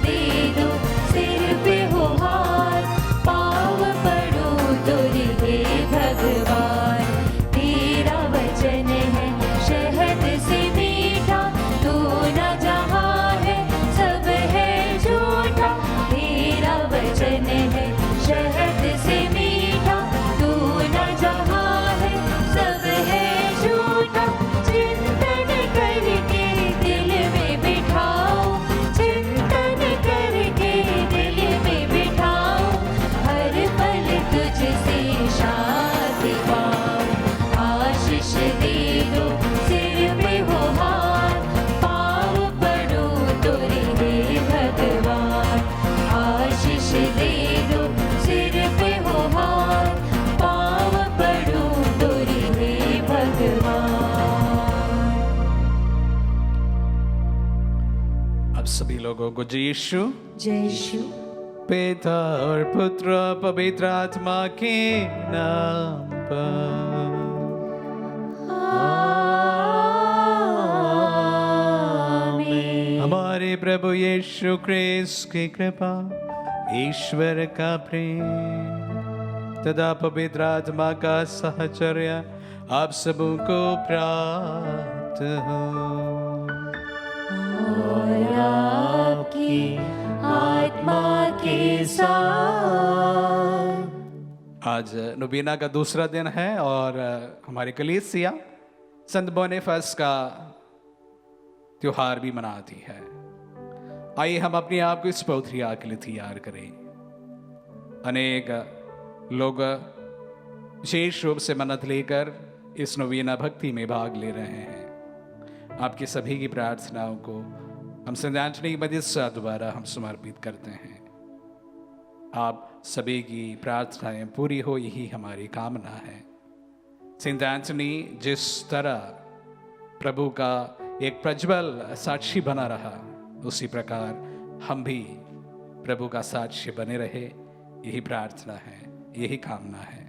दे दो, सिर पे हो हाथ, पाँव पड़ो तुरी हे भगवान। तेरा वचन है शहद से मीठा, तू न जहाँ है सब है झूठा। तेरा वचन है शहद से मीठा, तू न जहाँ है सब है झूठा। चिंतन करके दिल में बिठाओ, चिंतन करके दिल में बिठाओ, हर पल तुझसे शांति पाओ। आशीष दे दो, सिर पे हो हाथ, पाँव पड़ो तुरी हे भगवान। आशीष दे दो, सिर पे हो हाथ, पाँव पड़ो तुरी हे भगवान। अब सभी लोगों को जय यीशु। जय यीशु। पिता और पुत्र और पवित्र आत्मा के नाम पर। आमीन। हमारे प्रभु यीशु क्रिस्त की कृपा, ईश्वर का प्रेम तथा पवित्र आत्मा का साहचर्य आप सबों को प्राप्त हो। और आपकी आत्मा के साथ। आज नोवेना का दूसरा दिन है और हमारी कलीसिया संत बोनेफस का त्योहार भी मनाती है। आइए हम अपने आप को इस पवित्र के लिए तैयार करें। अनेक लोग विशेष रूप से मन्नत लेकर इस नोवेना भक्ति में भाग ले रहे हैं। आपकी सभी की प्रार्थनाओं को हम सेंट एंटनी मजिस्ट्रा द्वारा हम समर्पित करते हैं। आप सभी की प्रार्थनाएं पूरी हो, यही हमारी कामना है। सेंट एंटनी जिस तरह प्रभु का एक प्रज्वल साक्षी बना रहा, उसी प्रकार हम भी प्रभु का साक्षी बने रहे, यही प्रार्थना है, यही कामना है।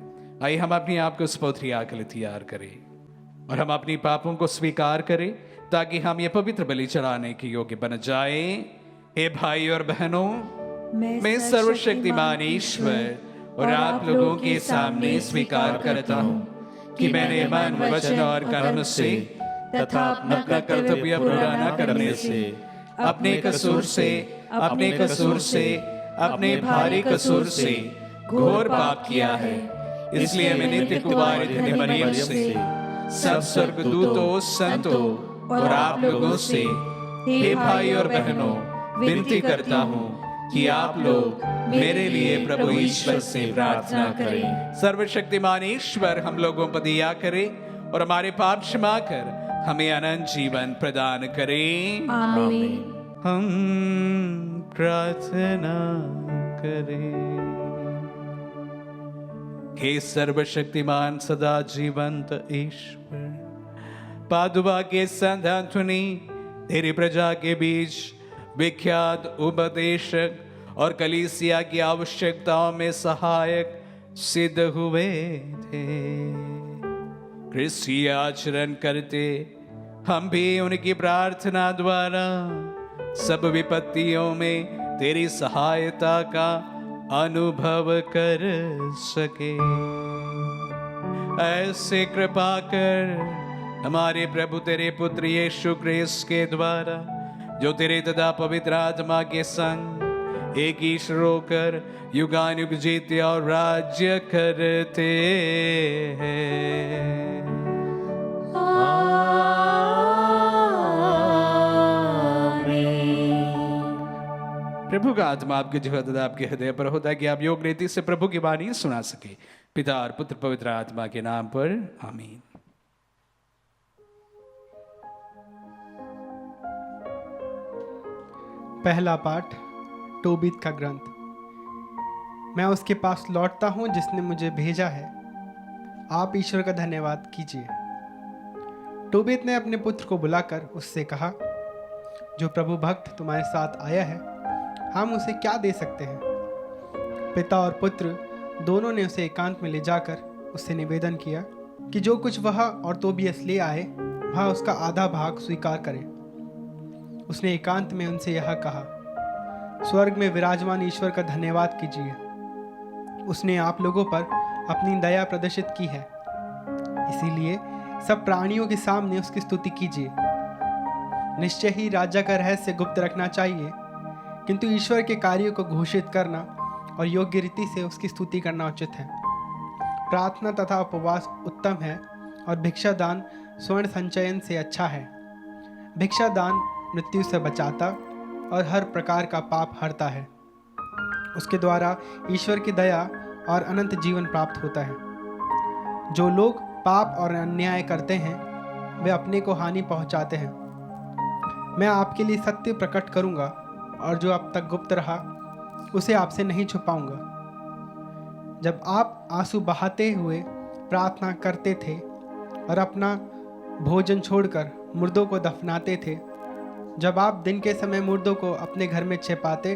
आइए हम अपने आप को उस पवित्र के लिए तैयार करें और हम अपनी पापों को स्वीकार करें ताकि हम ये पवित्र बलि चढ़ाने के योग्य बन जाए। हे भाई और बहनों, मैं सर्वशक्तिमान ईश्वर और आप लोगों के सामने स्वीकार करता हूँ कि मैंने मन, वचन और कर्म से तथा अपना कर्तव्य पूरा न करने से, अपने कसूर से, अपने भारी कसूर से घोर पाप किया है। इसलिए मैं नित्य कुमारी धन्य मरियम से, सब स्वर्गदूतों, संतों और आप लोगों से, हे भाई और बहनों, विनती करता हूँ कि आप लोग मेरे लिए प्रभु ईश्वर से प्रार्थना करें। सर्वशक्तिमान ईश्वर हम लोगों पर दया करे और हमारे पाप क्षमा कर हमें अनंत जीवन प्रदान करें। आमीन। हम प्रार्थना करें। हे सर्वशक्तिमान सदा जीवंत ईश्वर, पादुआ के संत एंथोनी तेरी प्रजा के बीच विख्यात उपदेशक और कलीसिया की आवश्यकताओं में सहायक सिद्ध हुए थे। क्रिस्तीय आचरण करते हम भी उनकी प्रार्थना द्वारा सब विपत्तियों में तेरी सहायता का अनुभव कर सके। ऐसे कृपा कर हमारे प्रभु तेरे पुत्र यीशु क्रिस्त के द्वारा, जो तेरे तथा पवित्र आत्मा के संग एक ईश्वर होकर युगानुयुग जीते और राज्य करते हैं। प्रभु का आत्मा आपके जीवन तथा आपके हृदय पर होता है कि आप योग रीति से प्रभु की वाणी सुना सके। पिता और पुत्र पवित्र आत्मा के नाम पर आमीन। पहला पाठ टोबीत का ग्रंथ। मैं उसके पास लौटता हूँ जिसने मुझे भेजा है। आप ईश्वर का धन्यवाद कीजिए। टोबीत ने अपने पुत्र को बुलाकर उससे कहा, जो प्रभु भक्त तुम्हारे साथ आया है, हम उसे क्या दे सकते हैं? पिता और पुत्र दोनों ने उसे एकांत में ले जाकर उससे निवेदन किया कि जो कुछ वह और तोबियस ले आए, वह उसका आधा भाग स्वीकार करें। उसने एकांत में उनसे यह कहा, स्वर्ग में विराजमान ईश्वर का धन्यवाद कीजिए। उसने आप लोगों पर अपनी दया प्रदर्शित की है, इसीलिए सब प्राणियों के सामने उसकी स्तुति कीजिए। निश्चय ही राजा का रहस्य गुप्त रखना चाहिए, किंतु ईश्वर के कार्यों को घोषित करना और योग्य रीति से उसकी स्तुति करना उचित है। प्रार्थना तथा उपवास उत्तम है और भिक्षा दान स्वर्ण संचयन से अच्छा है। भिक्षा दान मृत्यु से बचाता और हर प्रकार का पाप हरता है। उसके द्वारा ईश्वर की दया और अनंत जीवन प्राप्त होता है। जो लोग पाप और अन्याय करते हैं वे अपने को हानि पहुंचाते हैं। मैं आपके लिए सत्य प्रकट करूंगा और जो अब तक गुप्त रहा उसे आपसे नहीं छुपाऊंगा। जब आप आंसू बहाते हुए प्रार्थना करते थे और अपना भोजन छोड़कर मुर्दों को दफनाते थे, जब आप दिन के समय मुर्दों को अपने घर में छिपाते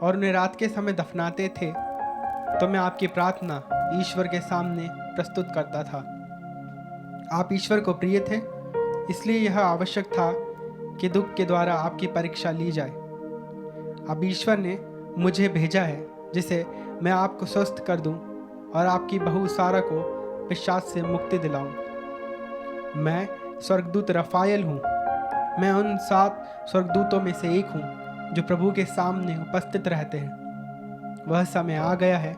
और उन्हें रात के समय दफनाते थे, तो मैं आपकी प्रार्थना ईश्वर के सामने प्रस्तुत करता था। आप ईश्वर को प्रिय थे, इसलिए यह आवश्यक था कि दुख के द्वारा आपकी परीक्षा ली जाए। अब ईश्वर ने मुझे भेजा है जिसे मैं आपको स्वस्थ कर दूं और आपकी बहू सारा को पिशाच से मुक्ति दिलाऊं। मैं स्वर्गदूत रफाएल हूँ। मैं उन 7 स्वर्गदूतों में से एक हूँ जो प्रभु के सामने उपस्थित रहते हैं। वह समय आ गया है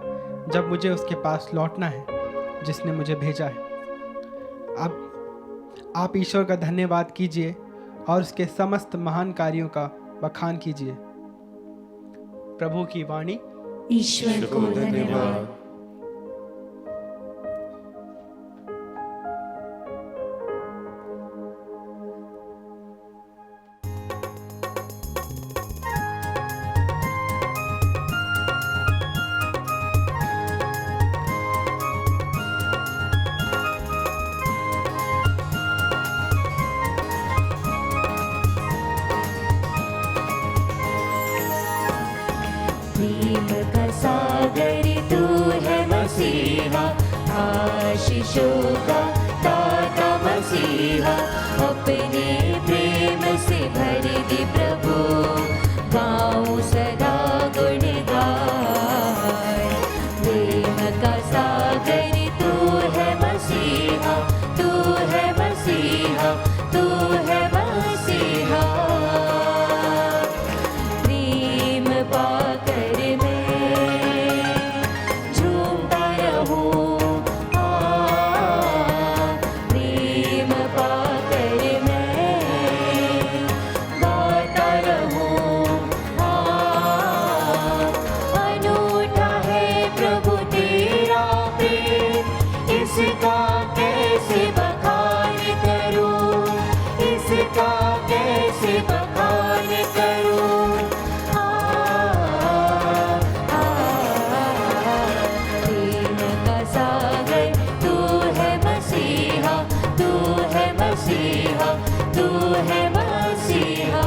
जब मुझे उसके पास लौटना है जिसने मुझे भेजा है। अब आप ईश्वर का धन्यवाद कीजिए और उसके समस्त महान कार्यों का बखान कीजिए। प्रभु की वाणी। ईश्वर को धन्यवाद। प्रेम का सागर तू है मसीहा, आशीषों का दाता मसीहा। अपने प्रेम से भर दे प्रभु, गाऊं सदा गुणगान। प्रेम का सागर तू है मसीहा, तू है मसीहा, तू है मसीहा। प्रेम पाकर मैं झूमता रहूं, प्रेम पाकर मैं गाता रहूं। अनूठा है प्रभु तेरा प्रेम, इसका कैसे बखान करूं, इसका कैसे बखान करूं। प्रेम का सागर तू है मसीहा, तू है मसीहा, तू है मसीहा।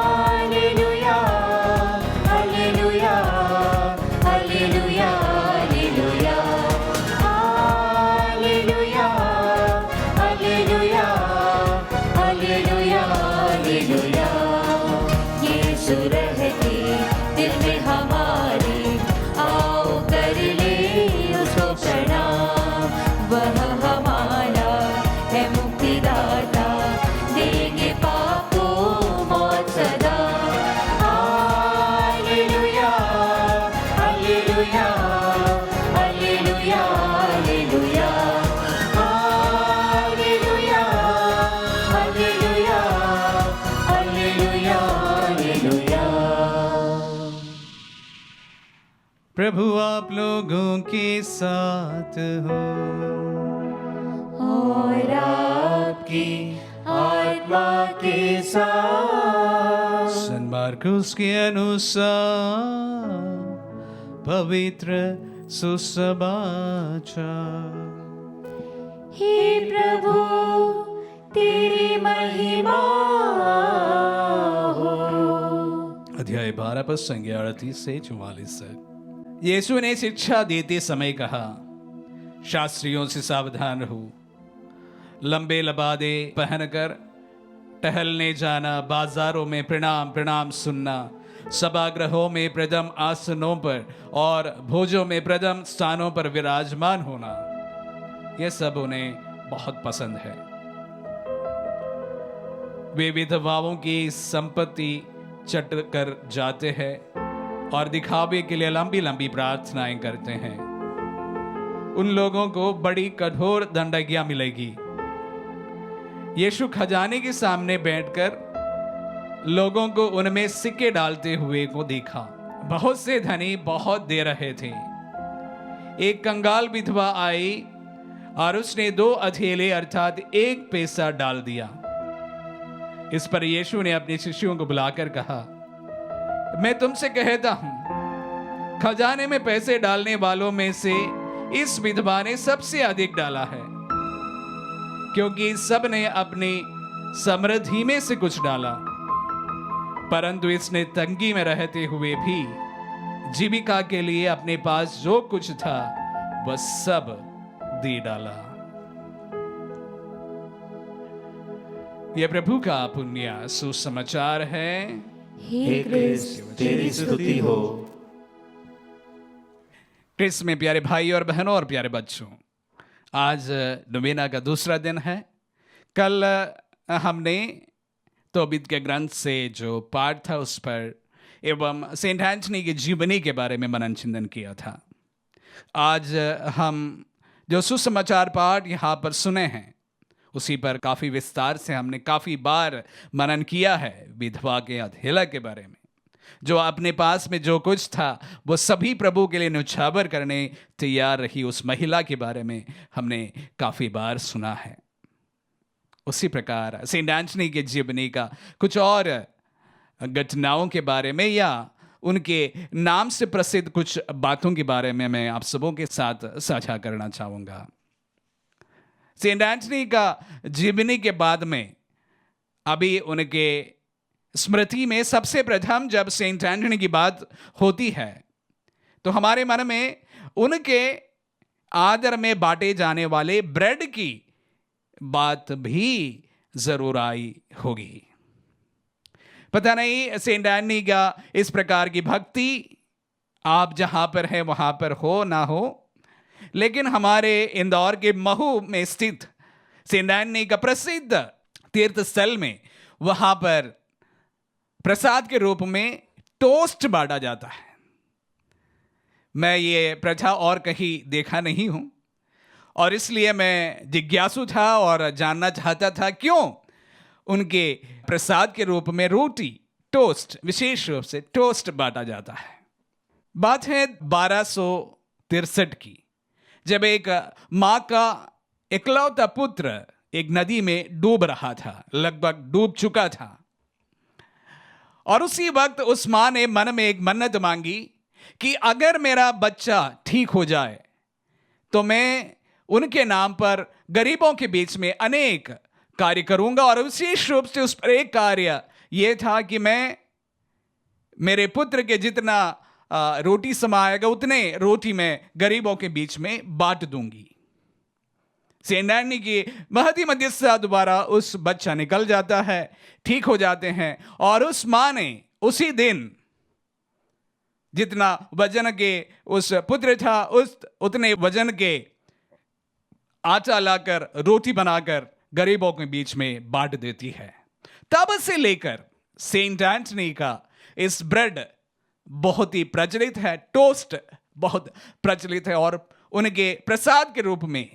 Hallelujah, hallelujah, hallelujah, hallelujah, hallelujah, hallelujah, hallelujah. Yeshu रहते दिल में हमारे, आओ कर ले उसको प्रणाम। वह हमारा है मुक्तिदाता, देंगे पाप को मौत सदा। Hallelujah, hallelujah, hallelujah, hallelujah, hallelujah, hallelujah, hallelujah, hallelujah. प्रभु आप लोगों के साथ हो और आपकी आत्मा के साथ। संत मार्कुस के अनुसार पवित्र सुसमाचार। हे प्रभु तेरी महिमा हो। अध्याय 12 पद संज्ञा 38 से 44 तक। यीशु ने शिक्षा देते समय कहा, शास्त्रियों से सावधान रहो। लंबे लबादे पहनकर टहलने जाना, बाजारों में प्रणाम प्रणाम सुनना, सभागृहों में प्रथम आसनों पर और भोजों में प्रथम स्थानों पर विराजमान होना, यह सब उन्हें बहुत पसंद है। वे विधवाओं की संपत्ति चट कर जाते हैं और दिखावे के लिए लंबी लंबी प्रार्थनाएं करते हैं। उन लोगों को बड़ी कठोर दंडाज्ञा मिलेगी। यीशु खजाने के सामने बैठकर लोगों को उनमें सिक्के डालते हुए को देखा। बहुत से धनी बहुत दे रहे थे। एक कंगाल विधवा आई और उसने 2 अधेले अर्थात 1 पैसा डाल दिया। इस पर यीशु ने अपने शिष्यों को बुलाकर कहा, मैं तुमसे कहता हूं, खजाने में पैसे डालने वालों में से इस विधवा ने सबसे अधिक डाला है, क्योंकि सब ने अपनी समृद्धि में से कुछ डाला, परंतु इसने तंगी में रहते हुए भी जीविका के लिए अपने पास जो कुछ था वह सब दे डाला। यह प्रभु का पुण्य सुसमाचार है। हे क्रिस्त तेरी स्तुति हो। क्रिस्त में प्यारे भाई और बहनों और प्यारे बच्चों, आज नोवेना का दूसरा दिन है। कल हमने तोबीत के ग्रंथ से जो पाठ था उस पर एवं सेंट एंथनी की जीवनी के बारे में मनन चिंतन किया था। आज हम जो सुसमाचार पाठ यहाँ पर सुने हैं उसी पर काफ़ी विस्तार से हमने काफ़ी बार मनन किया है। विधवा के अधेला के बारे में, जो अपने पास में जो कुछ था वो सभी प्रभु के लिए न्यौछावर करने तैयार रही उस महिला के बारे में हमने काफ़ी बार सुना है। उसी प्रकार सेंट एंथनी के जीवनी का कुछ और घटनाओं के बारे में या उनके नाम से प्रसिद्ध कुछ बातों के बारे में मैं आप सबों के साथ साझा करना चाहूँगा। सेंट एंथनी का जीवनी के बाद में अभी उनके स्मृति में सबसे प्रथम जब सेंट एंथनी की बात होती है तो हमारे मन में उनके आदर में बांटे जाने वाले ब्रेड की बात भी जरूर आई होगी। पता नहीं सेंट एंथनी का इस प्रकार की भक्ति आप जहां पर है वहां पर हो ना हो, लेकिन हमारे इंदौर के महू में स्थित सेंट एंथनी का प्रसिद्ध तीर्थ स्थल में वहां पर प्रसाद के रूप में टोस्ट बांटा जाता है। मैं ये प्रथा और कहीं देखा नहीं हूं और इसलिए मैं जिज्ञासु था और जानना चाहता था क्यों उनके प्रसाद के रूप में रोटी टोस्ट, विशेष रूप से टोस्ट बांटा जाता है। बात है 1263 की, जब एक माँ का इकलौता पुत्र एक नदी में डूब रहा था, लगभग डूब चुका था, और उसी वक्त उस माँ ने मन में एक मन्नत मांगी कि अगर मेरा बच्चा ठीक हो जाए तो मैं उनके नाम पर गरीबों के बीच में अनेक कार्य करूंगा। और विशेष रूप से उस पर एक कार्य यह था कि मैं मेरे पुत्र के जितना रोटी समाएगा उतने रोटी मैं गरीबों के बीच में बांट दूंगी। सेंट एंथनी की महती मध्यस्थता द्वारा उस बच्चा निकल जाता है, ठीक हो जाते हैं, और उस मां ने उसी दिन जितना वजन के उस पुत्र था उतने वजन के आटा लाकर रोटी बनाकर गरीबों के बीच में बांट देती है। तब से लेकर सेंट एंथनी का इस ब्रेड बहुत ही प्रचलित है, टोस्ट बहुत प्रचलित है, और उनके प्रसाद के रूप में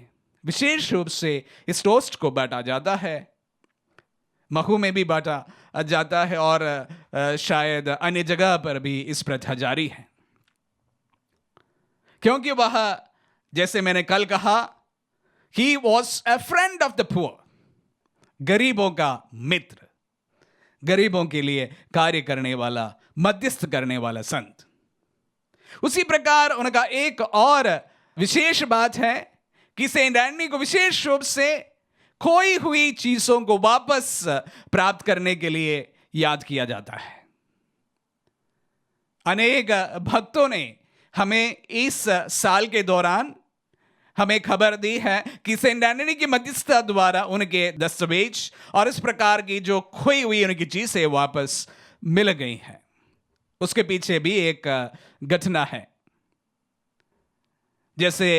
विशेष रूप से इस टोस्ट को बांटा जाता है। महू में भी बांटा जाता है और शायद अन्य जगह पर भी इस प्रथा जारी है, क्योंकि वह, जैसे मैंने कल कहा, he was a friend of the poor, गरीबों का मित्र, गरीबों के लिए कार्य करने वाला, मध्यस्थ करने वाला संत। उसी प्रकार उनका एक और विशेष बात है कि सेंट एंटनी को विशेष रूप से खोई हुई चीजों को वापस प्राप्त करने के लिए याद किया जाता है। अनेक भक्तों ने हमें इस साल के दौरान हमें खबर दी है कि सेंट एंटनी की मध्यस्थता द्वारा उनके दस्तावेज और इस प्रकार की जो खोई हुई उनकी चीजें वापस मिल गई हैं। उसके पीछे भी एक घटना है, जैसे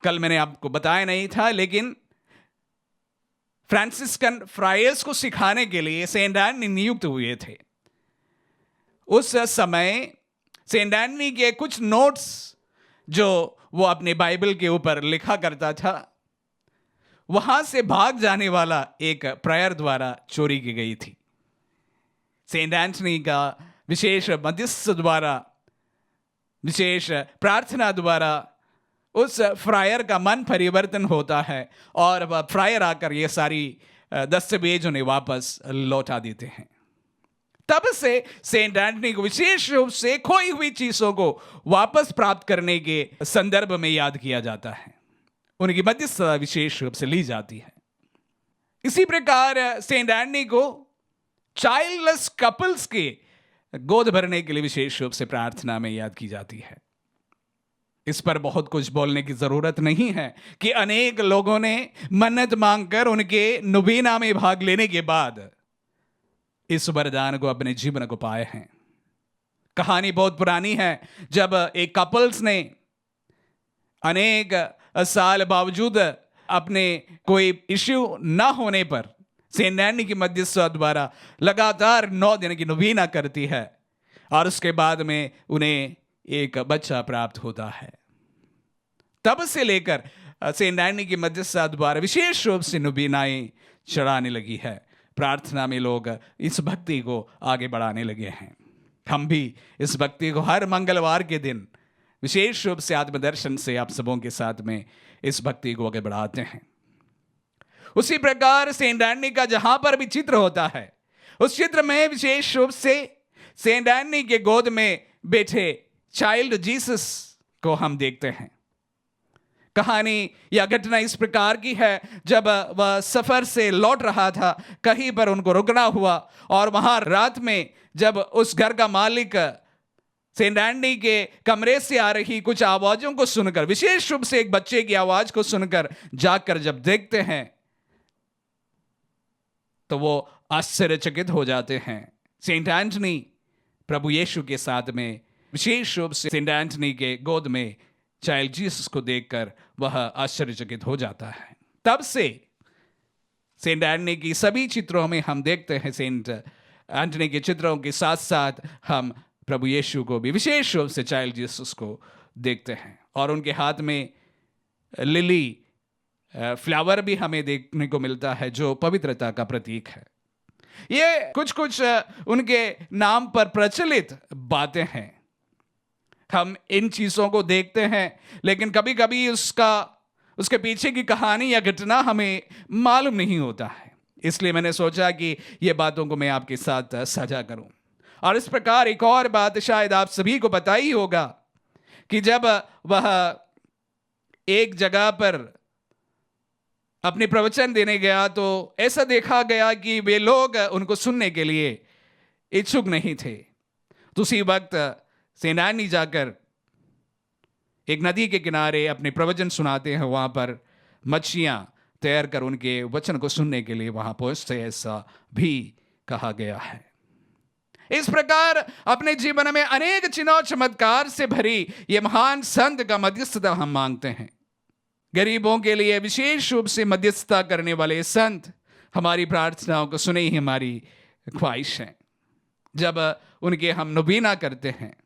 कल मैंने आपको बताया नहीं था, लेकिन फ्रांसिस्कन फ्रायर्स को सिखाने के लिए सेंट एंटनी नियुक्त हुए थे। उस समय सेंट एंटनी के कुछ नोट्स जो वो अपने बाइबल के ऊपर लिखा करता था, वहां से भाग जाने वाला एक प्रायर द्वारा चोरी की गई थी। सेंट एंटनी का विशेष मध्यस्थ द्वारा, विशेष प्रार्थना द्वारा उस फ्रायर का मन परिवर्तन होता है और वह फ्रायर आकर ये सारी दस्तावेज उन्हें वापस लौटा देते हैं। तब से सेंट एंटनी को विशेष रूप से खोई हुई चीजों को वापस प्राप्त करने के संदर्भ में याद किया जाता है। उनकी मध्यस्थता विशेष रूप से ली जाती है। इसी प्रकार सेंट एंटनी को चाइल्डलेस कपल्स के गोद भरने के लिए विशेष रूप से प्रार्थना में याद की जाती है। इस पर बहुत कुछ बोलने की जरूरत नहीं है कि अनेक लोगों ने मन्नत मांगकर उनके नुबीना में भाग लेने के बाद इस वरदान को अपने जीवन को पाए हैं। कहानी बहुत पुरानी है, जब एक कपल्स ने अनेक साल बावजूद अपने कोई इश्यू ना होने पर सेंट एंटनी की मध्यस्थता द्वारा लगातार 9 दिन की नुबीना करती है और उसके बाद में उन्हें एक बच्चा प्राप्त होता है। तब से लेकर सेंट एंटनी की मध्यस्थता द्वारा विशेष रूप से नुबीनाएं चढ़ाने लगी है। प्रार्थना में लोग इस भक्ति को आगे बढ़ाने लगे हैं। हम भी इस भक्ति को हर मंगलवार के दिन विशेष रूप से आत्मदर्शन से आप सबों के साथ में इस भक्ति को आगे बढ़ाते हैं। उसी प्रकार सेंट एंटनी का जहां पर भी चित्र होता है, उस चित्र में विशेष रूप से सेंट एंटनी के गोद में बैठे चाइल्ड जीसस को हम देखते हैं। कहानी या घटना इस प्रकार की है, जब वह सफर से लौट रहा था, कहीं पर उनको रुकना हुआ और वहां रात में जब उस घर का मालिक सेंट एंटनी के कमरे से आ रही कुछ आवाजों को सुनकर, विशेष रूप से एक बच्चे की आवाज को सुनकर जाकर जब देखते हैं तो वो आश्चर्यचकित हो जाते हैं। सेंट एंटनी प्रभु यीशु के साथ में, विशेष रूप से सेंट एंटनी के गोद में चाइल्ड जीसस को देखकर वह आश्चर्यचकित हो जाता है। तब से सेंट एंटनी की सभी चित्रों में हम देखते हैं, सेंट एंटनी के चित्रों के साथ साथ हम प्रभु यीशु को भी विशेष रूप से चाइल्ड जीसस को देखते हैं। और उनके हाथ में लिली फ्लावर भी हमें देखने को मिलता है, जो पवित्रता का प्रतीक है। ये कुछ कुछ उनके नाम पर प्रचलित बातें हैं। हम इन चीजों को देखते हैं, लेकिन कभी कभी उसके पीछे की कहानी या घटना हमें मालूम नहीं होता है। इसलिए मैंने सोचा कि ये बातों को मैं आपके साथ साझा करूं। और इस प्रकार एक और बात शायद आप सभी को पता ही होगा कि जब वह एक जगह पर अपने प्रवचन देने गया तो ऐसा देखा गया कि वे लोग उनको सुनने के लिए इच्छुक नहीं थे। तो उसी वक्त सेंट एंटनी जाकर एक नदी के किनारे अपने प्रवचन सुनाते हैं। वहां पर मच्छियां तैर कर उनके वचन को सुनने के लिए वहां पहुंचते, ऐसा भी कहा गया है। इस प्रकार अपने जीवन में अनेक चिन्ह चमत्कार से भरी ये महान संत का मध्यस्थता हम मांगते हैं। गरीबों के लिए विशेष रूप से मध्यस्थता करने वाले संत हमारी प्रार्थनाओं को सुने ही हमारी ख्वाहिश है। जब उनके हम नुबीना करते हैं,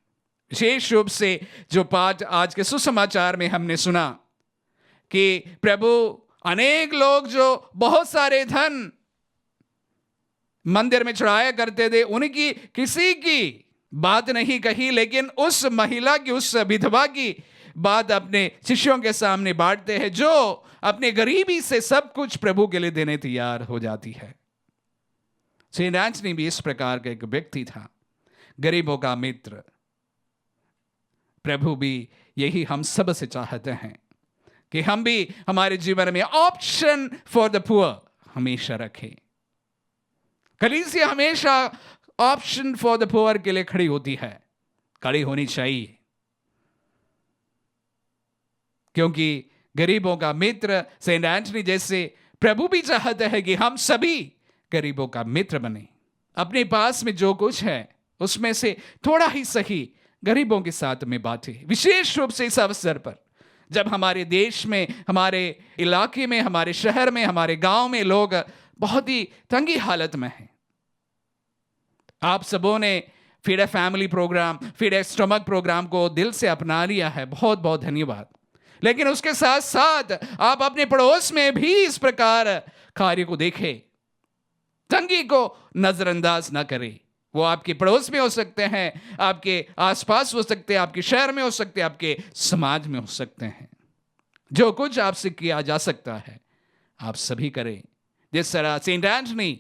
विशेष रूप से जो पाठ आज के सुसमाचार में हमने सुना कि प्रभु अनेक लोग जो बहुत सारे धन मंदिर में चढ़ाया करते थे, उनकी किसी की बात नहीं कही, लेकिन उस महिला की, उस विधवा की बात अपने शिष्यों के सामने बांटते हैं, जो अपने गरीबी से सब कुछ प्रभु के लिए देने तैयार हो जाती है। सेंट एंटनी भी इस प्रकार का एक व्यक्ति था, गरीबों का मित्र। प्रभु भी यही हम सब से चाहते हैं कि हम भी हमारे जीवन में ऑप्शन फॉर द पुअर हमेशा रखें। कलीसिया हमेशा ऑप्शन फॉर द पुअर के लिए खड़ी होती है, खड़ी होनी चाहिए, क्योंकि गरीबों का मित्र सेंट एंटनी जैसे प्रभु भी चाहते हैं कि हम सभी गरीबों का मित्र बने। अपने पास में जो कुछ है उसमें से थोड़ा ही सही गरीबों के साथ में बांटे, विशेष रूप से इस अवसर पर जब हमारे देश में, हमारे इलाके में, हमारे शहर में, हमारे गांव में लोग बहुत ही तंगी हालत में हैं। आप सबों ने feed a family program, feed a stomach program को दिल से अपना लिया है, बहुत बहुत धन्यवाद। लेकिन उसके साथ साथ आप अपने पड़ोस में भी इस प्रकार कार्य को देखें, तंगी को नजरअंदाज ना करें। वो आपके पड़ोस में हो सकते हैं, आपके आसपास हो सकते हैं, आपके शहर में हो सकते हैं, आपके समाज में हो सकते हैं। जो कुछ आपसे किया जा सकता है आप सभी करें। जिस तरह सेंट एंटनी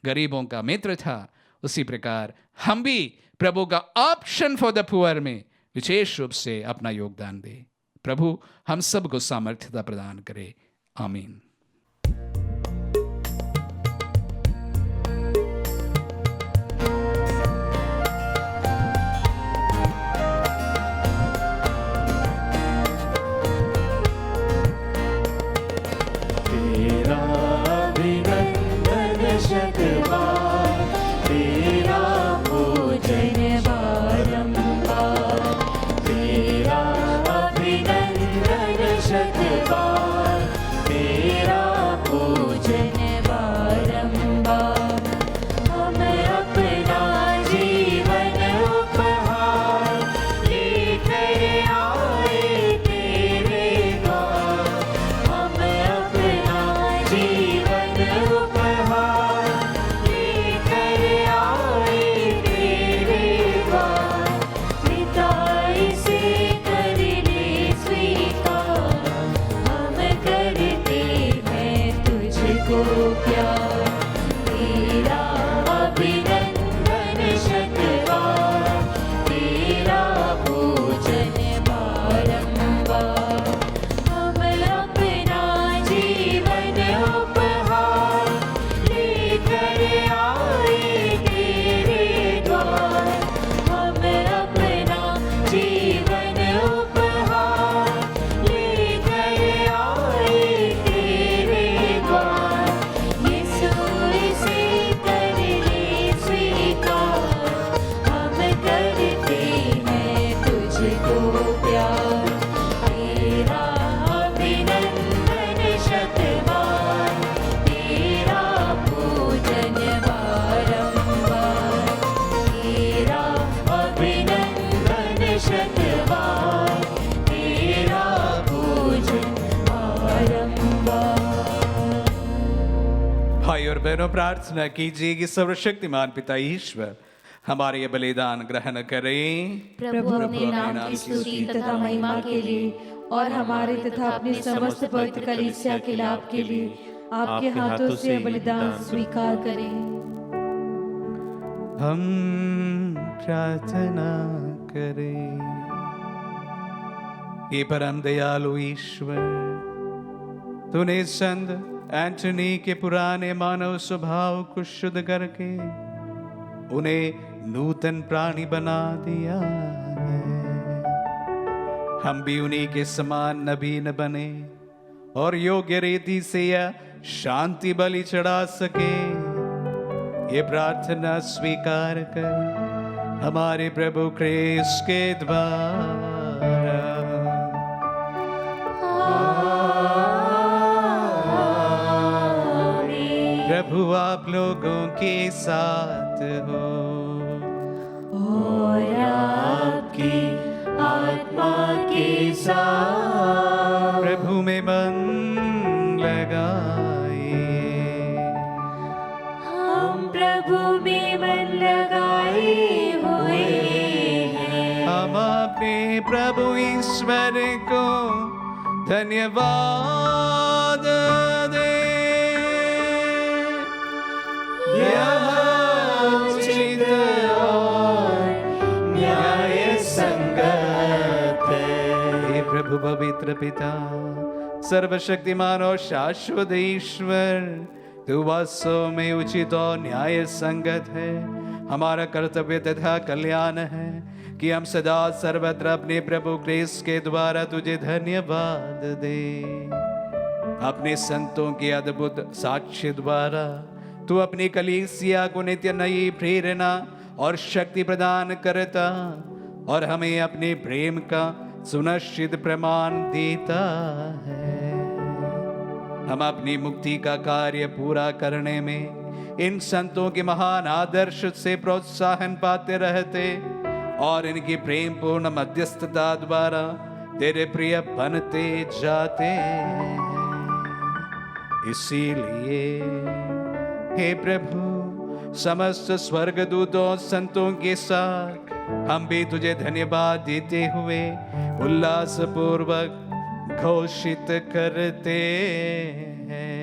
गरीबों का मित्र था, उसी प्रकार हम भी प्रभु का ऑप्शन फॉर द पुअर में विशेष रूप से अपना योगदान दें। प्रभु हम सबको सामर्थ्यता प्रदान करे। आमीन। तेरा अभिनंदन शतबार, तेरा पूजन बारंबार। तेरा अभिनंदन शतबार, तेरा पूजन बारंबार। हम अपना जीवन उपहार लेकर आए तेरे द्वार। हम अपना जीवन उपहार लेकर आए तेरे द्वार। पिता इसे कर ले स्वीकार, हम करते हैं तुझको प्यार। तेरा अभिनंदन शतबार, तेरा पूजन बारंबार। हम अपना जीवन उपहार लेकर आए तेरे द्वार। हम अपना जीवन उपहार लेकर आए तेरे द्वार। यीशु इसे कर ले स्वीकार, हम करते हैं तुझको प्यार। तेरा अभिनंदन शतबार, तेरा पूजन बारंबार। तेरा अभिनंदन शतबार, तेरा पूजन बारंबार। भाई और बहनों, प्रार्थना कीजिए कि सर्वशक्तिमान पिता ईश्वर हमारे ये बलिदान ग्रहण करें। प्रभु अपने नाम की स्तुति तथा महिमा के लिए और हमारे तथा अपने समस्त पवित्र कलीसिया के लाभ के लिए आपके हाथों से बलिदान स्वीकार करें। हम प्रार्थना करें। हे परम दयालु ईश्वर, तूने संत एंटनी के पुराने मानव स्वभाव को शुद्ध करके उन्हें नूतन प्राणी बना दिया है। हम भी उन्हीं के समान नवीन बने और योग्य रीति से यह शांति बलि चढ़ा सके। ये प्रार्थना स्वीकार कर हमारे प्रभु क्रिस्त के द्वारा। प्रभु आप लोगों के साथ हो और आपकी आत्मा के साथ। प्रभु में मन लगाइए। हम प्रभु में मन लगाए हुए हैं। हम अपने प्रभु ईश्वर को धन्यवाद दें। यह उचित और न्याय संगत है। प्रभु पवित्र पिता सर्वशक्तिमान और शाश्वत ईश्वर, तू वास्तव में उचित और न्याय संगत है। हमारा कर्तव्य तथा कल्याण है कि हम सदा सर्वत्र अपने प्रभु क्रिस्त के द्वारा तुझे धन्यवाद दे। अपने संतों के अद्भुत साक्ष्य द्वारा तू अपनी कलीसिया को नित्य नई प्रेरणा और शक्ति प्रदान करता और हमें अपने प्रेम का सुनिश्चित प्रमाण देता है। हम अपनी मुक्ति का कार्य पूरा करने में इन संतों के महान आदर्श से प्रोत्साहन पाते रहते और इनकी प्रेम पूर्ण मध्यस्थता द्वारा तेरे प्रिय बनते जाते हैं। इसीलिए हे प्रभु, समस्त स्वर्गदूतों संतों के साथ हम भी तुझे धन्यवाद देते हुए उल्लास पूर्वक घोषित करते हैं।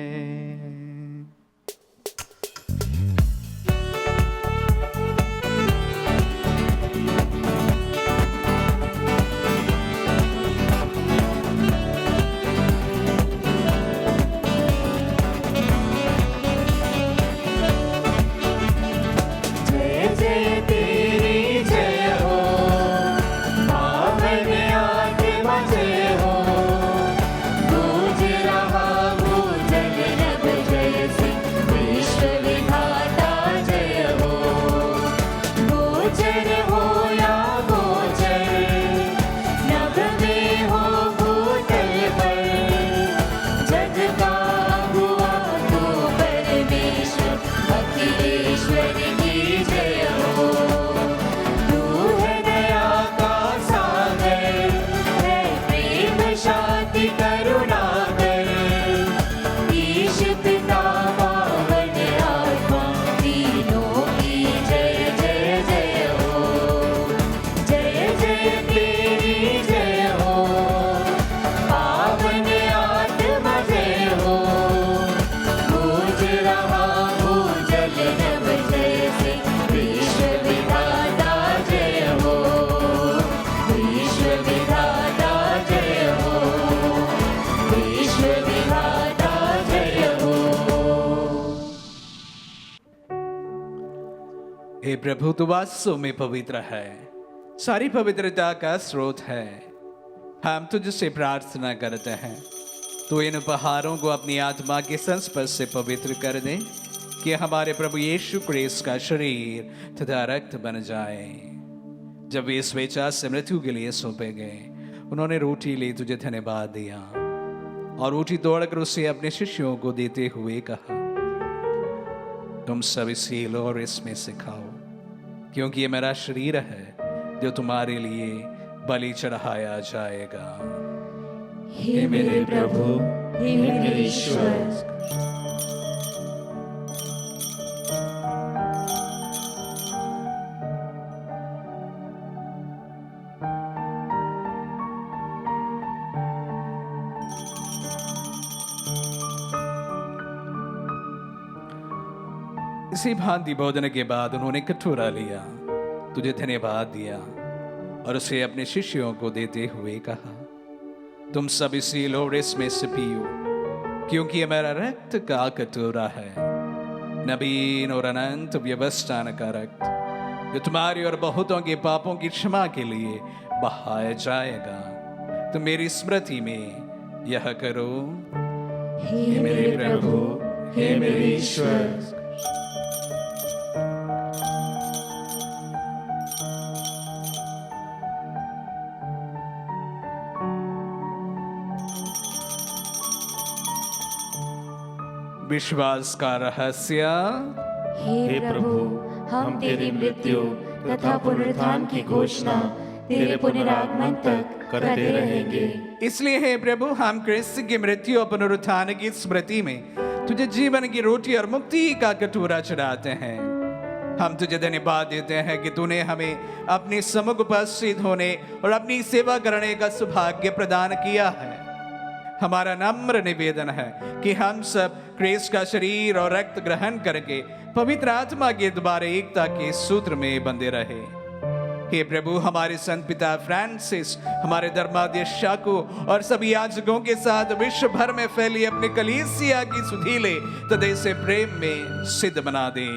हे प्रभु, तू वास्तव में पवित्र है, सारी पवित्रता का स्रोत है। हम तुझसे प्रार्थना करते हैं, तू इन उपहारों को अपनी आत्मा के संस्पर्श से पवित्र कर दे कि हमारे प्रभु यीशु क्रिस्त का शरीर तथा रक्त बन जाए। जब वे स्वेच्छा से मृत्यु के लिए सौंपे गए, उन्होंने रोटी ली, तुझे धन्यवाद दिया और रोटी तोड़कर उसे अपने शिष्यों को देते हुए कहा, तुम सब इसे लो और इसमें से खाओ, क्योंकि ये मेरा शरीर है जो तुम्हारे लिए बलि चढ़ाया जाएगा। हे मेरे प्रभु, हे मेरे ईश्वर, इसी भांति भोजन के बाद उन्होंने कटोरा लिया, तुझे धन्यवाद दिया और उसे अपने शिष्यों को देते हुए कहा, तुम सब इसी लो और इसमें से पियो, क्योंकि यह मेरा रक्त का कटोरा है, नवीन और अनंत व्यवस्थान का रक्त, जो तुम्हारी और बहुतों के पापों की क्षमा के लिए बहाया जाएगा। तुम मेरी स्मृति में यह करो। हे मेरे प्रभु, हे मेरे ईश्वर। विश्वास का रहस्य। हे प्रभु, हम तेरी मृत्यु तथा पुनरुत्थान की घोषणा तेरे पुनरागमन तक करते रहेंगे। इसलिए हे प्रभु, हम क्रिस्त की मृत्यु और पुनरुत्थान की स्मृति में तुझे जीवन की रोटी और मुक्ति का कटोरा चढ़ाते हैं। हम तुझे धन्यवाद देते हैं कि तूने हमें अपने सम्मुख उपस्थित होने और अपनी सेवा करने का सौभाग्य प्रदान किया है। हमारा नम्र निवेदन है कि हम सब क्रिस्त का शरीर और रक्त ग्रहण करके पवित्र आत्मा के द्वारा एकता के सूत्र में बंधे रहे। हे प्रभु, हमारे संत पिता फ्रांसिस, हमारे धर्माध्यक्ष शाको और सभी याजकों के साथ विश्व भर में फैली अपनी कलीसिया की सुधीले तदे से प्रेम में सिद्ध बना दे।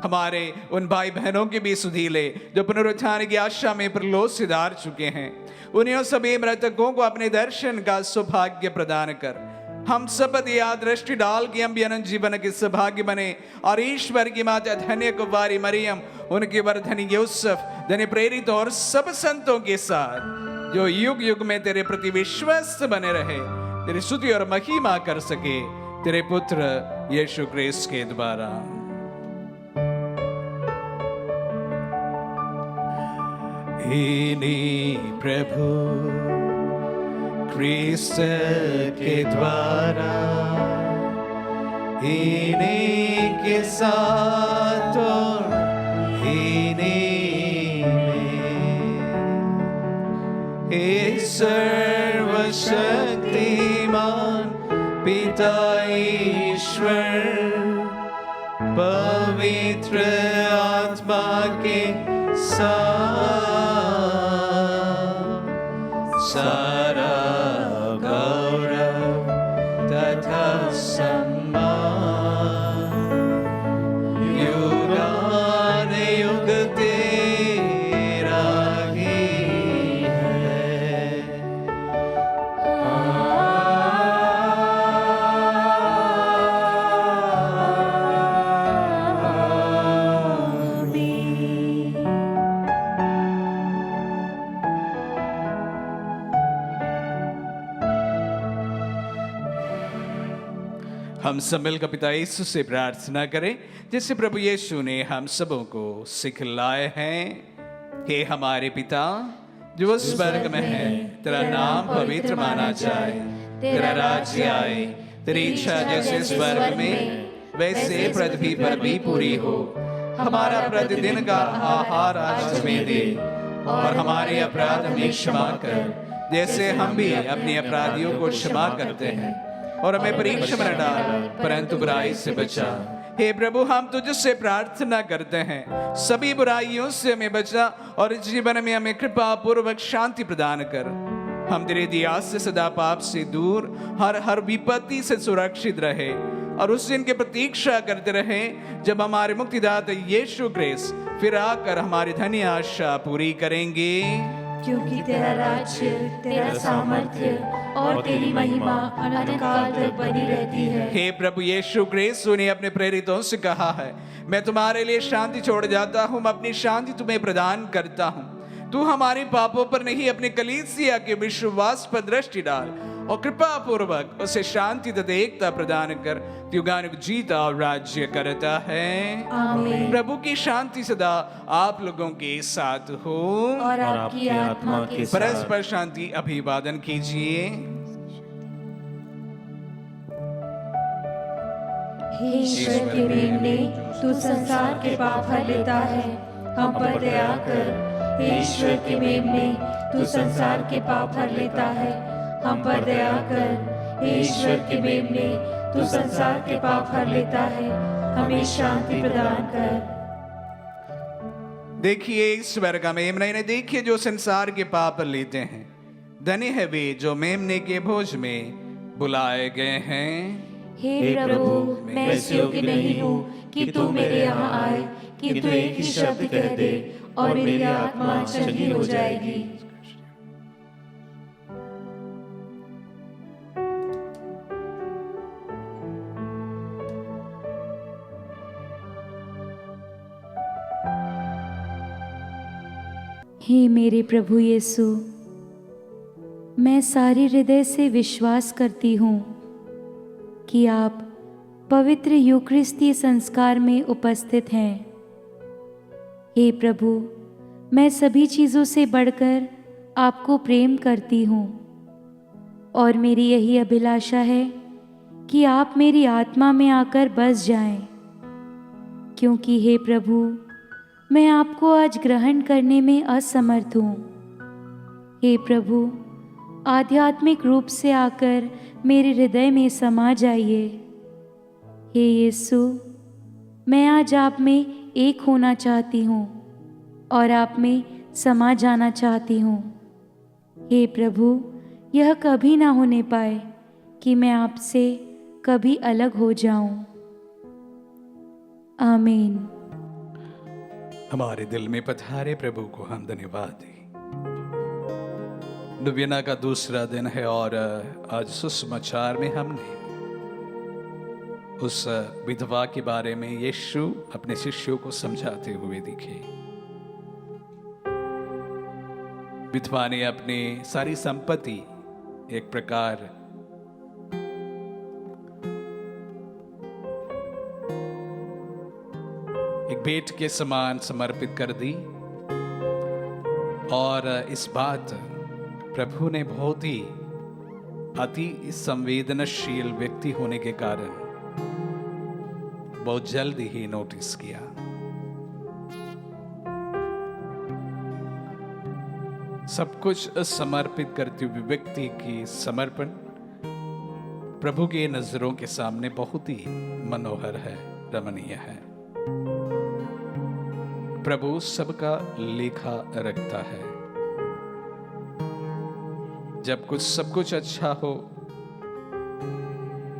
हमारे उन भाई बहनों के भी सुधीले जो पुनरुत्थान की आशा में परलोक सिधार चुके हैं, उन्हें सभी मृतकों को अपने दर्शन का सौभाग्य प्रदान कर हम सब पर याद दृष्टि डाल के हम भी अनंत जीवन के सौभाग्य बने और ईश्वर की माता धन्य कुमारी मरियम, उनके वर धनी यूसुफ, धन्य प्रेरित और सब संतों के साथ जो युग युग में तेरे प्रति विश्वस्त बने रहे, तेरी स्तुति और महिमा कर सके तेरे पुत्र यीशु क्रिस्त के द्वारा। इन्हीं प्रभु क्रिस्त के द्वारा, इन्हीं के साथ और इन्हीं में हे सर्वशक्तिमान पिता ईश्वर पवित्र आत्मा के साथ सारा गौरव तथा सम्मान युगान युग तेरा ही है। हम सब मिलकर पिता यीशु से प्रार्थना करें, जिससे प्रभु यीशु ने हम सबों को सिखलाए हैं। हे हमारे पिता जो स्वर्ग में है, तेरा नाम पवित्र माना जाए, तेरा राज्य आए, तेरी इच्छा जैसे स्वर्ग में वैसे पृथ्वी पर भी पूरी हो। हमारा प्रतिदिन का आहार आज हमें दे और हमारे अपराध हमें क्षमा कर, जैसे हम भी अपने अपराधियों को क्षमा करते हैं, और हमें परीक्षा में न डाल परंतु बुराई से बचा। हे प्रभु, हम तुझसे प्रार्थना करते हैं, सभी बुराइयों से हमें बचा और जीवन में हमें कृपा पूर्वक शांति प्रदान कर। हम तेरे दया से सदा पाप से दूर, हर विपत्ति से सुरक्षित रहे और उस दिन की प्रतीक्षा करते रहे जब हमारे मुक्तिदाता यीशु क्रिस्त फिर आकर हमारी धन्य आशा पूरी करेंगे। क्योंकि तेरा राज्य, तेरा सामर्थ्य और तेरी महिमा अनंत काल तक बनी रहती है। हे प्रभु यीशु क्रिस्त ने अपने प्रेरितों से कहा है, मैं तुम्हारे लिए शांति छोड़ जाता हूँ, मैं अपनी शांति तुम्हें प्रदान करता हूँ। तू हमारे पापों पर नहीं, अपने कलीसिया के विश्वास पर दृष्टि डाल और कृपा पूर्वक उसे शांति तथा एकता प्रदान कर, युगानुग जीता और राज्य करता है। आमीन। प्रभु की शांति सदा आप लोगों के साथ हो और आपकी आत्मा के साथ। परस्पर शांति अभिवादन कीजिए। हे ईश्वर के मेमने, तू संसार के पाप हर लेता है, हम पर दया कर। हे ईश्वर के मेमने, तू संसार के पाप हर लेता है, हम पर दया कर। हे ईश्वर के मेमने, तू संसार के पाप हर लेता है, हमें शांति प्रदान कर। देखिए ईश्वर का मेमने ने, देखिए जो संसार के पाप लेते हैं। धन्य है वे जो मेमने के भोज में बुलाए गए हैं। हे प्रभु, मैं इस योग्य नहीं हूँ कि तू मेरे यहाँ आए, कि तू एक ही शब्द कह दे और मेरी आत्मा चंगी हो जाएगी। हे मेरे प्रभु यीशु, मैं सारे हृदय से विश्वास करती हूँ कि आप पवित्र यूकरिस्तीय संस्कार में उपस्थित हैं। हे प्रभु, मैं सभी चीज़ों से बढ़कर आपको प्रेम करती हूँ और मेरी यही अभिलाषा है कि आप मेरी आत्मा में आकर बस जाएं, क्योंकि हे प्रभु, मैं आपको आज ग्रहण करने में असमर्थ हूँ। हे प्रभु, आध्यात्मिक रूप से आकर मेरे हृदय में समा जाइए। हे यीशु, मैं आज आप में एक होना चाहती हूँ। और आप में समा जाना चाहती हूँ। हे प्रभु, यह कभी ना होने पाए कि मैं आपसे कभी अलग हो जाऊं। आमीन। हमारे दिल में पधारे प्रभु को हम धन्यवाद दें। नवीना का दूसरा दिन है और आज सुसमाचार में हमने उस विधवा के बारे में यीशु अपने शिष्यों को समझाते हुए दिखे। विधवा ने अपनी सारी संपत्ति एक प्रकार एक भेंट के समान समर्पित कर दी और इस बात प्रभु ने बहुत ही अति संवेदनशील व्यक्ति होने के कारण बहुत जल्द ही नोटिस किया। सब कुछ समर्पित करते हुए व्यक्ति की समर्पण प्रभु के नजरों के सामने बहुत ही मनोहर है, रमणीय है। प्रभु सबका लेखा रखता है। जब कुछ सब कुछ अच्छा हो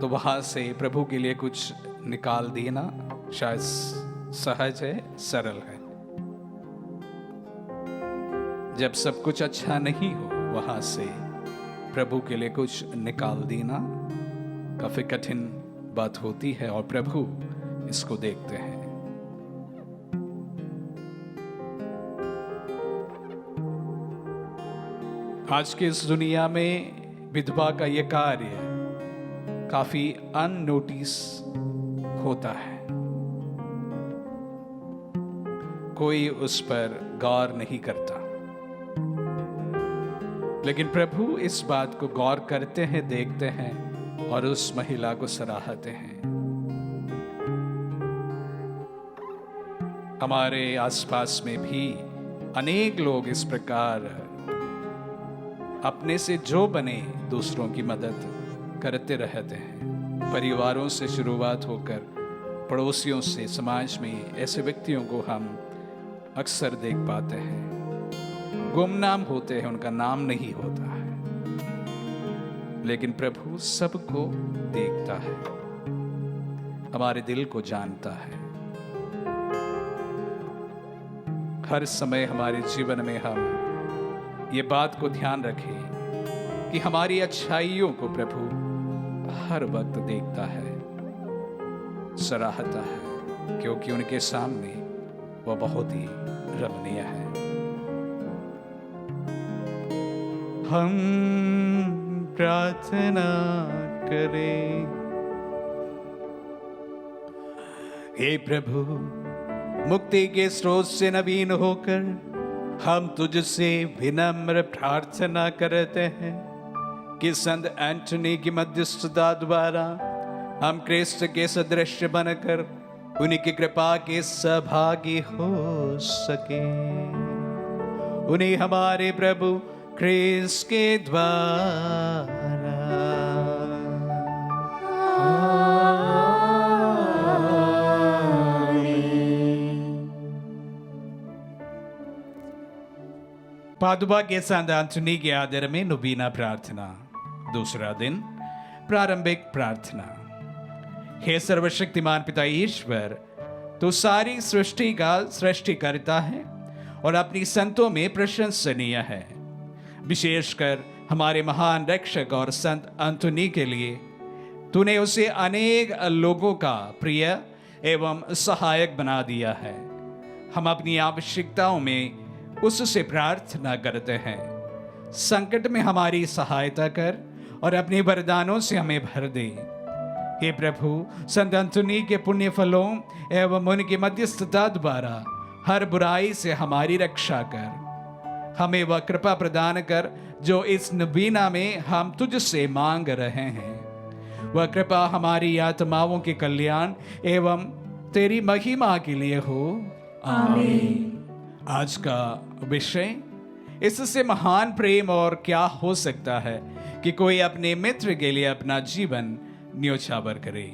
तो वहां से प्रभु के लिए कुछ निकाल देना शायद सहज है, सरल है। जब सब कुछ अच्छा नहीं हो वहां से प्रभु के लिए कुछ निकाल देना काफी कठिन बात होती है और प्रभु इसको देखते हैं। आज की इस दुनिया में विधवा का यह कार्य काफी अननोटिस होता है। कोई उस पर गौर नहीं करता, लेकिन प्रभु इस बात को गौर करते हैं, देखते हैं और उस महिला को सराहते हैं। हमारे आसपास में भी अनेक लोग इस प्रकार अपने से जो बने दूसरों की मदद करते रहते हैं। परिवारों से शुरुआत होकर पड़ोसियों से, समाज में ऐसे व्यक्तियों को हम अक्सर देख पाते हैं। गुमनाम होते हैं, उनका नाम नहीं होता है, लेकिन प्रभु सबको देखता है, हमारे दिल को जानता है। हर समय हमारे जीवन में हम ये बात को ध्यान रखें कि हमारी अच्छाइयों को प्रभु हर वक्त देखता है, सराहता है, क्योंकि उनके सामने वह बहुत ही रमणीय है। हम प्रार्थना करें। हे प्रभु, मुक्ति के स्रोत से नवीन होकर हम तुझसे विनम्र प्रार्थना करते हैं कि संत एंटनी की मध्यस्थता द्वारा हम क्रिस्त के सदृश बनकर उनकी कृपा के सहभागी हो सके। उन्हें हमारे प्रभु क्रिस्त के द्वारा पादुबा के संत एंटनी के आदर में नवीना प्रार्थना। दूसरा दिन, प्रारंभिक प्रार्थना। हे सर्वशक्तिमान पिता ईश्वर, तो सारी सृष्टि का सृष्टि करता है और अपनी संतों में प्रशंसनीय है। विशेषकर हमारे महान रक्षक और संत एंटनी के लिए तूने उसे अनेक लोगों का प्रिय एवं सहायक बना दिया है। हम अपनी आवश्यकताओं में उससे प्रार्थना करते हैं। संकट में हमारी सहायता कर और अपने वरदानों से हमें भर दे। हे प्रभु, संत एंटनी के पुण्य फलों एवं उनकी मध्यस्थता द्वारा हर बुराई से हमारी रक्षा कर। हमें वह कृपा प्रदान कर जो इस नवीना में हम तुझसे मांग रहे हैं। वह कृपा हमारी आत्माओं के कल्याण एवं तेरी महिमा के लिए हो। आमीन। आज का विषय, इससे महान प्रेम और क्या हो सकता है कि कोई अपने मित्र के लिए अपना जीवन न्योछावर करे।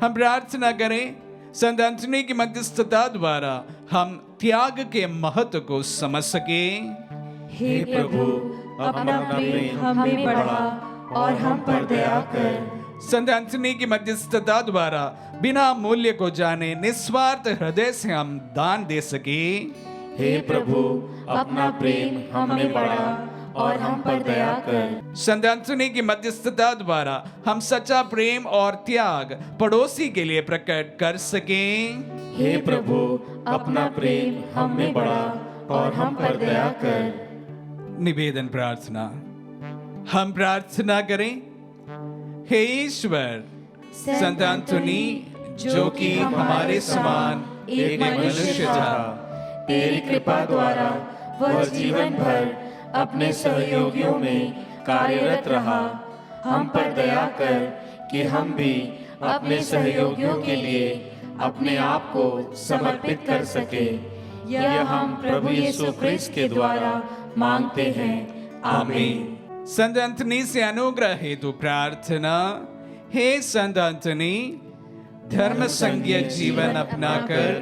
हम प्रार्थना करें संत एंटनी की मध्यस्थता द्वारा हम त्याग के महत्व को समझ सके। हे प्रभु, अपना प्रेम हमें बढ़ा और हम पर दया कर। संत एंथनी की मध्यस्थता द्वारा बिना मूल्य को जाने निस्वार्थ हृदय से हम दान दे सके। हे प्रभु, अपना प्रेम हमें बढ़ा और हम पर दया कर। संत एंथनी की मध्यस्थता द्वारा हम सच्चा प्रेम और त्याग पड़ोसी के लिए प्रकट कर सके। हे प्रभु, अपना प्रेम हमें बढ़ा और हम पर दया कर। निवेदन प्रार्थना। हम प्रार्थना करें। हे ईश्वर, संत एंथनी जो कि हमारे समान एक मनुष्य था, तेरी कृपा द्वारा वह जीवन भर अपने सहयोगियों में कार्यरत रहा। हम पर दया कर कि हम भी अपने सहयोगियों के लिए अपने आप को समर्पित कर सके। यह हम प्रभु यीशु क्रिस्त के द्वारा मांगते हैं। आमीन। संत एंथनी से अनुग्रह हेतु प्रार्थना। हे संत एंथनी, धर्म संज्ञ जीवन अपनाकर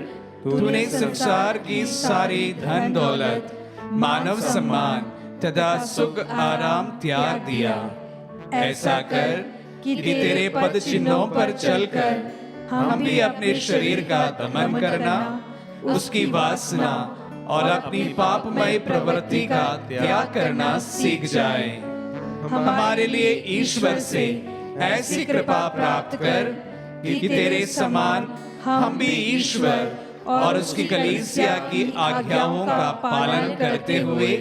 तूने संसार की सारी धन दौलत, मानव सम्मान तथा सुख आराम त्याग दिया। ऐसा कर कि तेरे पद चिन्हों पर चलकर हम भी अपने शरीर का दमन करना, उसकी वासना और अपनी पापमय प्रवृत्ति का त्याग करना सीख जाए। हमारे लिए ईश्वर से ऐसी कृपा प्राप्त कर कि तेरे समान हम भी ईश्वर और उसकी कलीसिया की आज्ञाओं का पालन करते हुए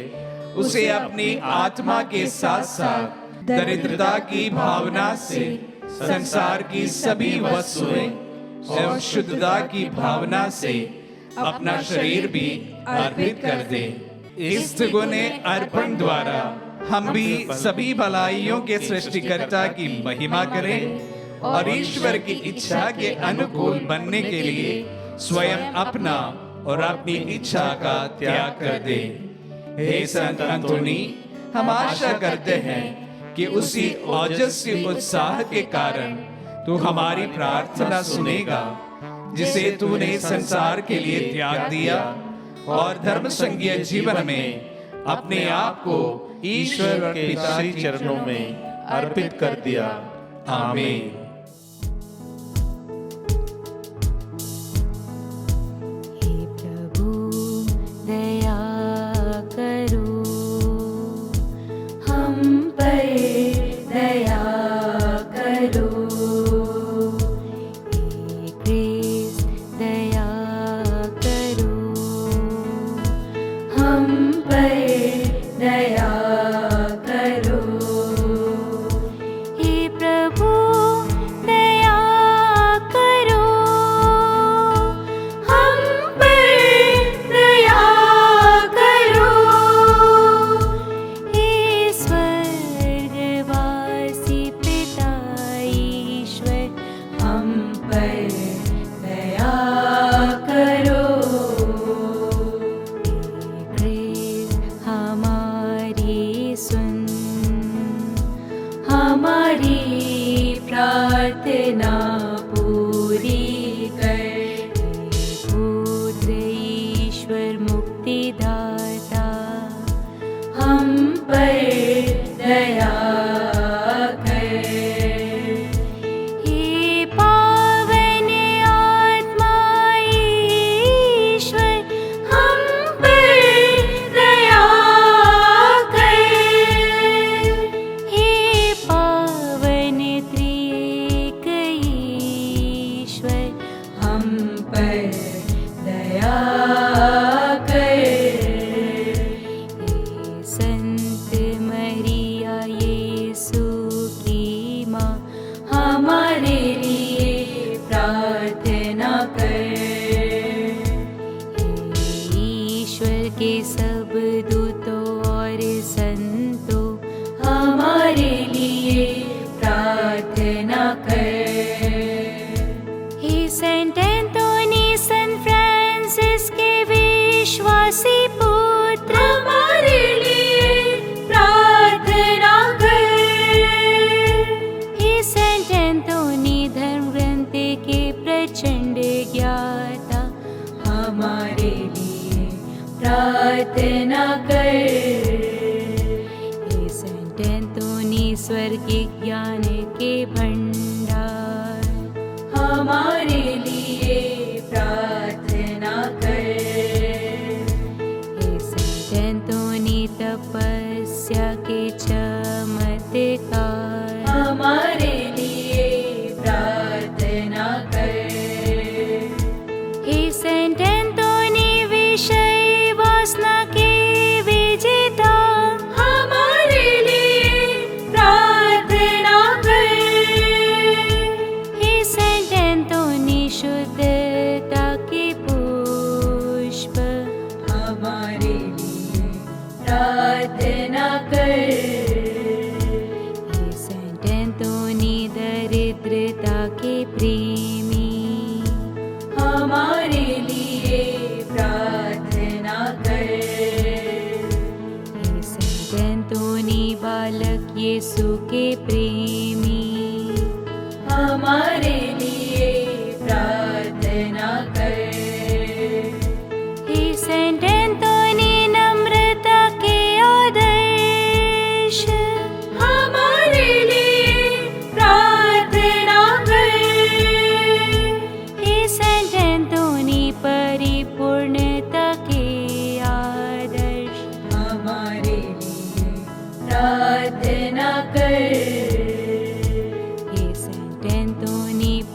उसे अपनी आत्मा के साथ साथ दरिद्रता की भावना से संसार की सभी वस्तुएं एवं शुद्धता की भावना से अपना शरीर भी अर्पित कर दे। इस त्रिगुणे अर्पण द्वारा हम भी सभी भलाइयों के सृष्टिकर्ता की महिमा करें और ईश्वर की इच्छा के अनुकूल बनने के लिए स्वयं अपना और अपनी इच्छा का त्याग कर दे। हे संत एंथनी, हम आशा करते हैं कि उसी ओजस्वी उत्साह के कारण तू हमारी प्रार्थना सुनेगा जिसे तूने संसार के लिए त्याग दिया और धर्म संज्ञ जीवन में अपने आप को ईश्वर के पिता के चरणों में अर्पित कर दिया। आमीन। हे प्रभु दया करो, हम पर दया करो। हे क्रिस्त दया करो, हम पर दया करो। हे प्रभु दया करो, हम पर दया करो। हे स्वर्गवासी पिता ईश्वर, हम पर दया करो। हे क्रिस्त हमारी सुन, हमारी प्रार्थना पूरी कर। हे पुत्र ईश्वर मुक्तिदाता, हम पर दया कर। हे पावन आत्मा ईश्वर, हम पर दया कर। हे पावन त्रिएक ईश्वर, हम पर दया कर। हे संत स्वर्गीय ज्ञान के भंडार, हमारे लिए प्रार्थना कर। हे संतों तपस्या के चमत्कार, हमारे लिए प्रार्थना कर। हे संतों विषय वासना के विजेता, हमारे लिए प्रार्थना कर। हे संतों शुद्धता के पुष्प, हमारे लिए प्रार्थना कर। हे संतों दरिद्रता के प्रेमी, हमारे लिए प्रार्थना कर। हे संतों बालक यीशु के प्रेमी, हमारे लिए प्रार्थना कर। हे संतों नम्रता के आदर्श, हमारे लिए प्रार्थना कर। हे संतों परिपूर्णता के आदर्श, हमारे लिए प्रार्थना कर। हे संतों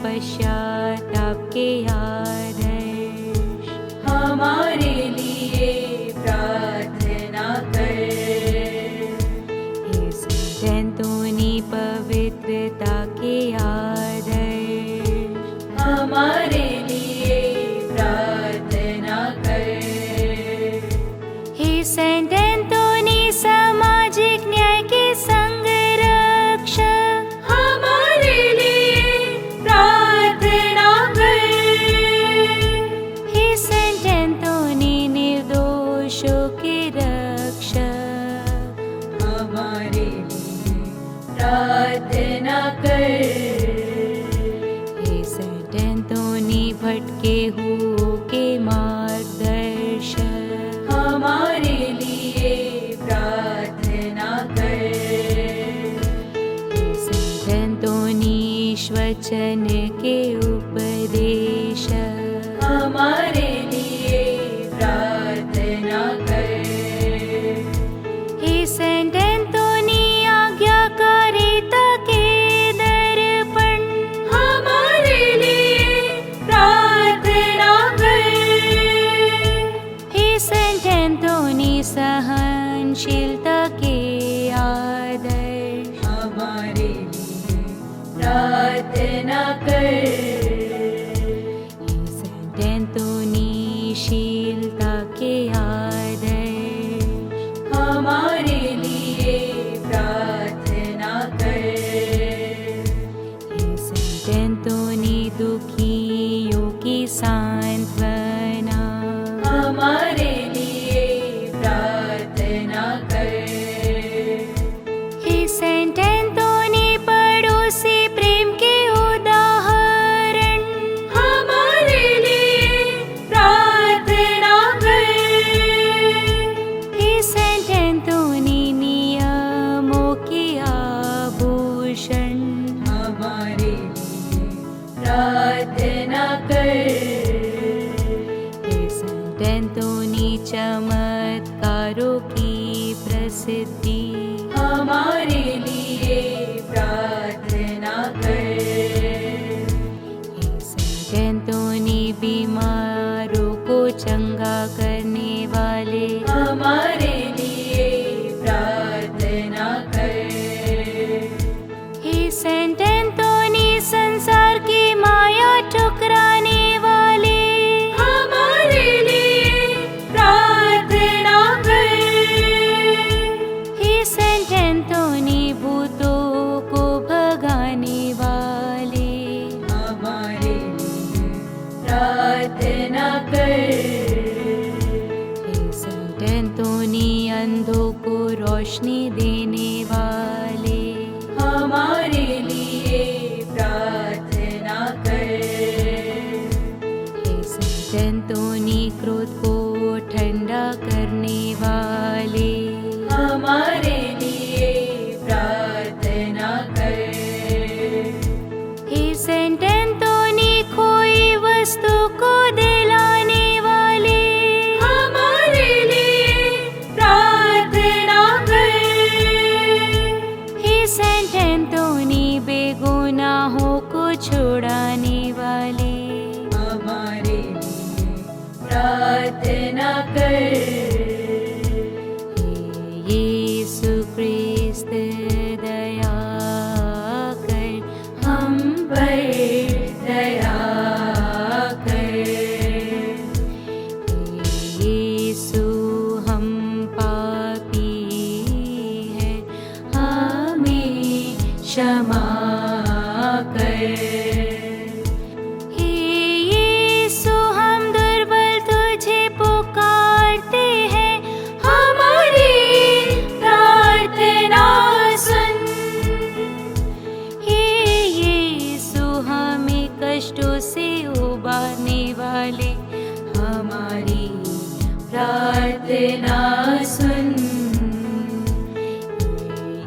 पश्चाताप के आदर्श, हमारे लिए प्रार्थना कर। हे संतों पवित्रता के आदर्श, हमारे लिए प्रार्थना कर। हे संतों सामाजिक न्याय के संरक्षक, हमारे लिए प्रार्थना कर। हे संतों निर्दोषों के रक्षक, हमारे लिए प्रार्थना कर। हे संतों भटके हुओं के मार्गदर्शक, हमारे लिए प्रार्थना कर। हे संतों वचन के उपदेशक, हमारे लिए प्रार्थना कर। हे संतों आज्ञाकारिता के दर्पण, हमारे लिए प्रार्थना कर। हे संतों सहनशीलता के आदर्श, हमारे लिए प्रार्थना कर। हे संतों शीलता के आदर्श, हमारे लिए प्रार्थना कर। हे संतों दुखियों की सांत्वना, हमारे लिए प्रार्थना कर। हे संतों पड़ोसी प्रेम के उदाहरण, हमारे लिए प्रार्थना कर। हे संतों नियमों के आभूषण, हमारे लिए प्रार्थना कर। हे संतों चमत्कारों की प्रसिद्धि, हमारे लिए प्रार्थना कर। हे संतों बीमारों को चंगा करने वाले, हमारे लिए प्रार्थना कर। हे संतों संसार की माया ठुकराने वाले, हमारे लिए प्रार्थना कर। हे संतों भूतों को भगाने वाले, हमारे लिए प्रार्थना कर। हे संतों अंधों को रोशनी देने वाले, हमारे लिए प्रार्थना कर। हे संतों क्रोध को ठंडा करने वाले, हमारे लिए प्रार्थना क्षमा कर। हे यीशु हम दुर्बल तुझे पुकारते हैं, हमारी प्रार्थना सुन। हे यीशु हमें कष्टों से उबारने वाले हमारी प्रार्थना सुन।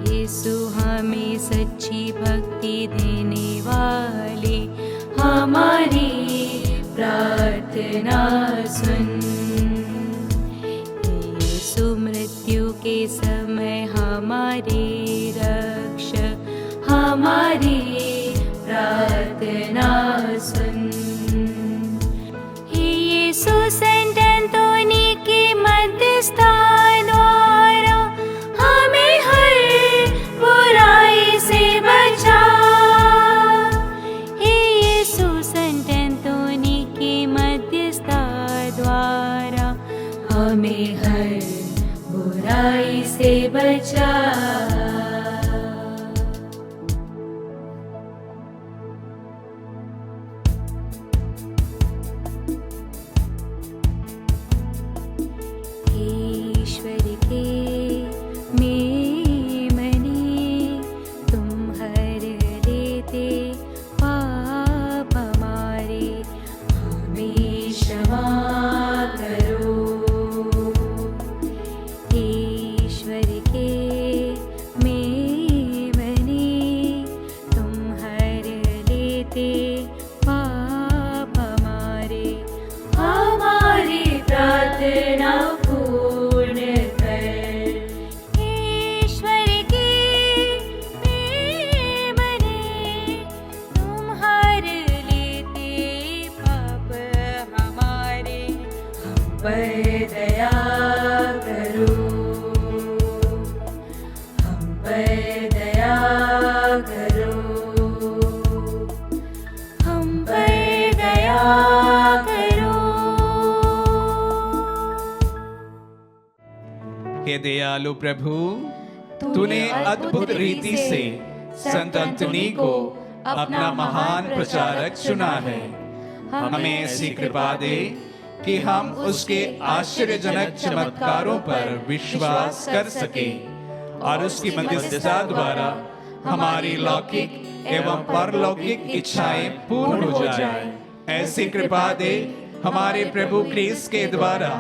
यीशु हमें सच्ची भक्ति देने वाले हमारी प्रार्थना सुन। यीशु मृत्यु के समय हमारे रक्षक हमारी प्रार्थना सुन। हे यीशु संत एंटोनी के मध्यस्थता द्वारा हमें हर बुराई से बचा। हे यीशु संत एंटोनी के मध्यस्थता द्वारा हमें हर बुराई से बचा। ईश्वर के मेमने तुम हर लेते पाप हमारे, हमें क्षमा करो। ईश्वर के मेमने तुम हर लेते पाप हमारे, हमारी प्रार्थना पूर्ण कर। ईश्वर के मेमने तुम हर लेते पाप हमारे, हम पर दया करो। हम पर दया करो। हम पर दया करो। हे दयालु प्रभु, तूने अद्भुत रीति से संत अंतनी को अपना महान प्रचारक चुना है। हमें ऐसी कृपा दे कि हम उसके आश्चर्यजनक चमत्कारों पर विश्वास कर सके और उसकी मध्यस्थता द्वारा हमारी लौकिक एवं परलौकिक इच्छाएं पूर्ण हो जाए। ऐसी कृपा दे हमारे प्रभु क्रिस्त के द्वारा,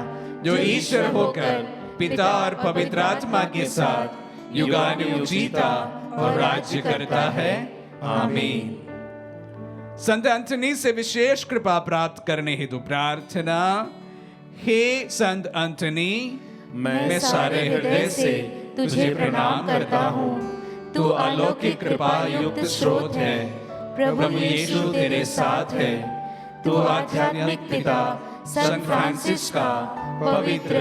जो ईश्वर होकर पिता और पवित्र आत्मा के साथ युगानुयुग जीता और राज्य करता है। आमीन। संत अंतनी से विशेष कृपा प्राप्त करने हेतु प्रार्थना। हे संत अंतनी, मैं सारे हृदय से तुझे प्रणाम करता हूँ। तू अलौकिक कृपा युक्त स्रोत है। प्रभु यीशु तेरे साथ है। तू आध्यात्मिक पिता संत फ्रांसिस का पवित्र,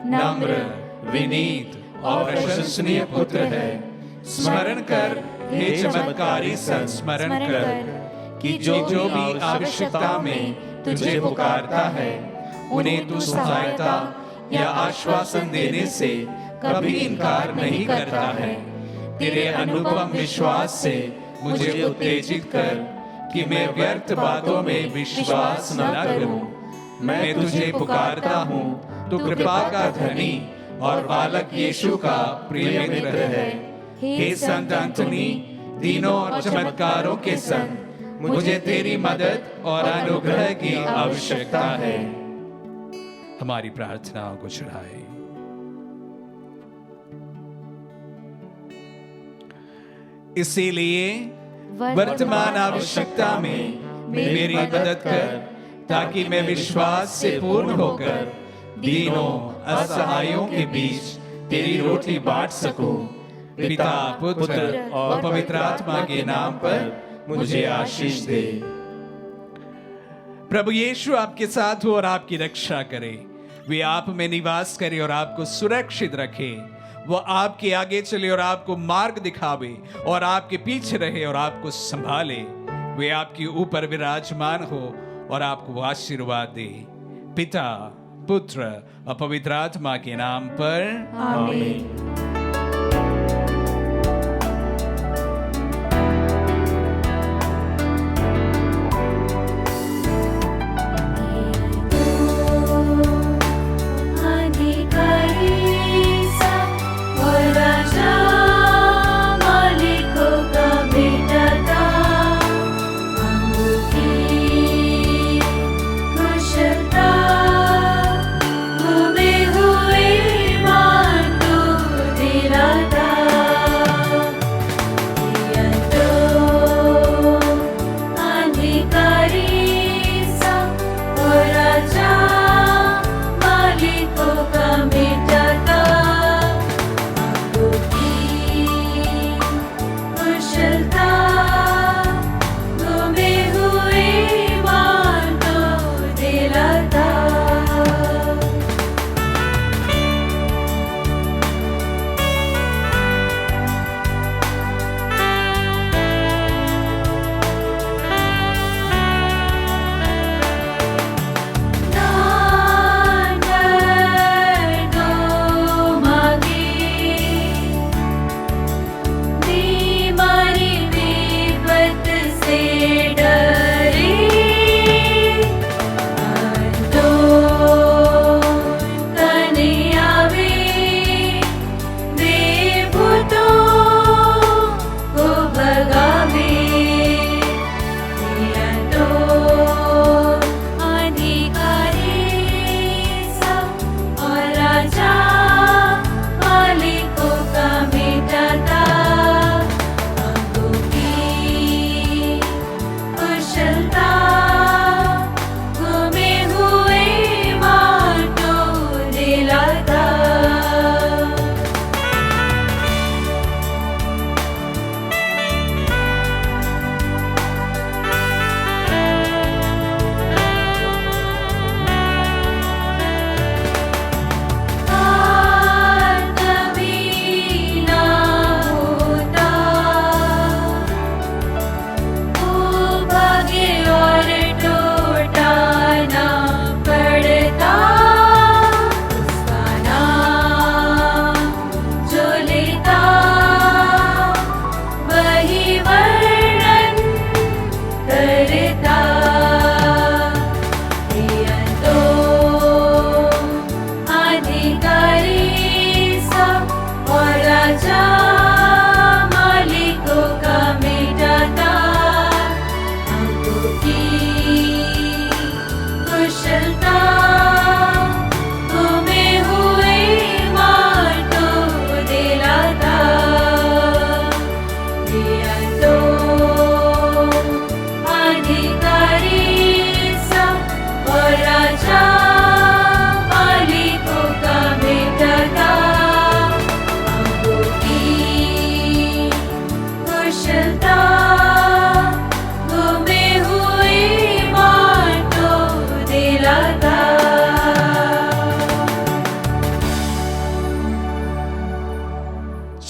नम्र, विनीत और प्रशंसनीय पुत्र है। स्मरण कर हे चमत्कारी संत, स्मरण कर कि जो भी आवश्यकता में तुझे पुकारता है, उन्हें तू सहायता या आश्वासन देने से कभी इनकार नहीं करता है। तेरे अनुपम विश्वास से मुझे उत्तेजित कर कि मैं व्यर्थ बातों में विश्वास न करूं। मैं तुझे पुकारता हूँ, तू कृपा का धनी और बालक यीशु का प्रिय मित्र है। हे संत अंतनी, तीनों और चमत्कारों के संग मुझे तेरी मदद और अनुग्रह की आवश्यकता है। हमारी प्रार्थनाओं को चढ़ाए। इसीलिए वर्तमान आवश्यकता में मेरी मदद कर, ताकि मैं विश्वास से पूर्ण होकर दीनों असहायों के बीच तेरी रोटी बांट सकूं। पिता, पुत्र और पवित्र आत्मा के नाम पर मुझे आशीष दे। प्रभु यीशु आपके साथ हो और आपकी रक्षा करे। वे आप में निवास करे और आपको सुरक्षित रखे। वो आपके आगे चले और आपको मार्ग दिखावे और आपके पीछे रहे और आपको संभाले। वे आपके ऊपर विराजमान हो और आपको आशीर्वाद दे। पिता, पुत्र और पवित्र आत्मा के नाम पर आमीन।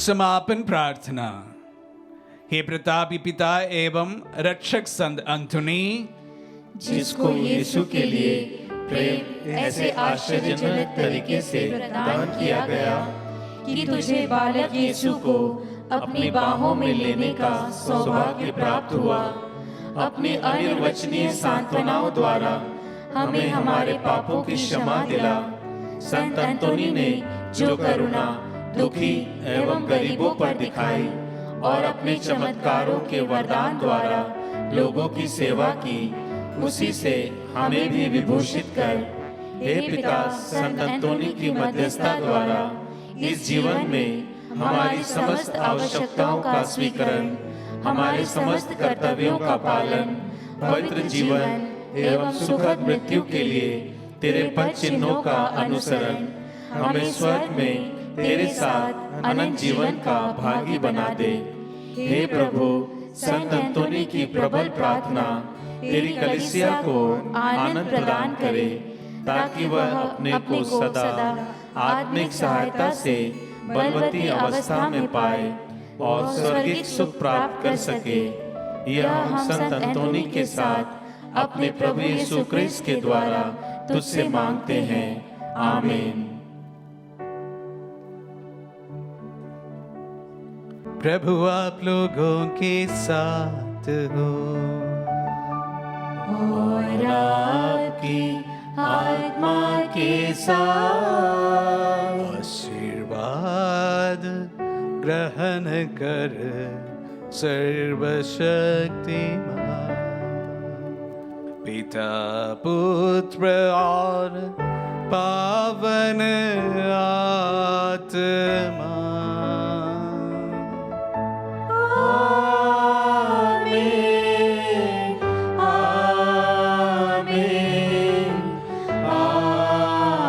समापन प्रार्थना। हे प्रतापी पिता एवं रक्षक संत अंतोनी, जिसको यीशु के लिए प्रेम ऐसे आश्चर्यजनक तरीके से प्रदान किया गया कि तुझे बालक यीशु को अपनी बाहों में लेने का सौभाग्य प्राप्त हुआ। अपनी अनिर्वचनीय सांत्वनाओं द्वारा हमें हमारे पापों की क्षमा दिला। संत अंतोनी ने जो करुणा दुखी एवं गरीबों पर दिखाई और अपने चमत्कारों के वरदान द्वारा लोगों की सेवा की, उसी से हमें भी विभूषित कर। हे पिता, संत अंतोनी की मध्यस्थता द्वारा इस जीवन में हमारी समस्त आवश्यकताओं का स्वीकरण, हमारे समस्त कर्तव्यों का पालन, पवित्र जीवन एवं सुखद मृत्यु के लिए तेरे पद चिन्हों का अनुसरण, हमें स्वर्ग में तेरे साथ अनंत जीवन का भागी बना दे। हे प्रभु, संत अंतोनी की प्रबल प्रार्थना तेरी कलीसिया को आनंद प्रदान करे, ताकि वह अपने को सदा आत्मिक सहायता से बलवती अवस्था में पाए और स्वर्गिक सुख प्राप्त कर सके। यह हम संत अंतोनी के साथ अपने प्रभु यीशु क्रिस्त के द्वारा तुझसे मांगते हैं। आमीन। प्रभु आप लोगों के साथ हो और आपकी आत्मा के साथ। आशीर्वाद ग्रहण कर सर्वशक्तिमान पिता पुत्र और पावन आत्मा। आमीन, आमीन,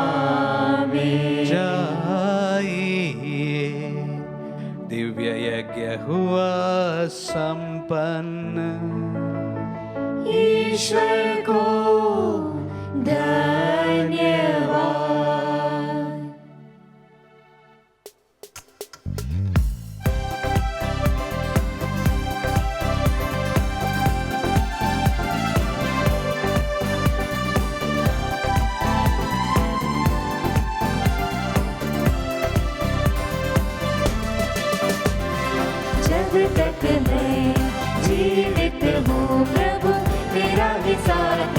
आमीन। जाइए, दिव्य यज्ञ हुआ संपन्न। ईश्वर को धन्यवाद। जब तक मैं जीवित हूँ प्रभु तेरा ही साथ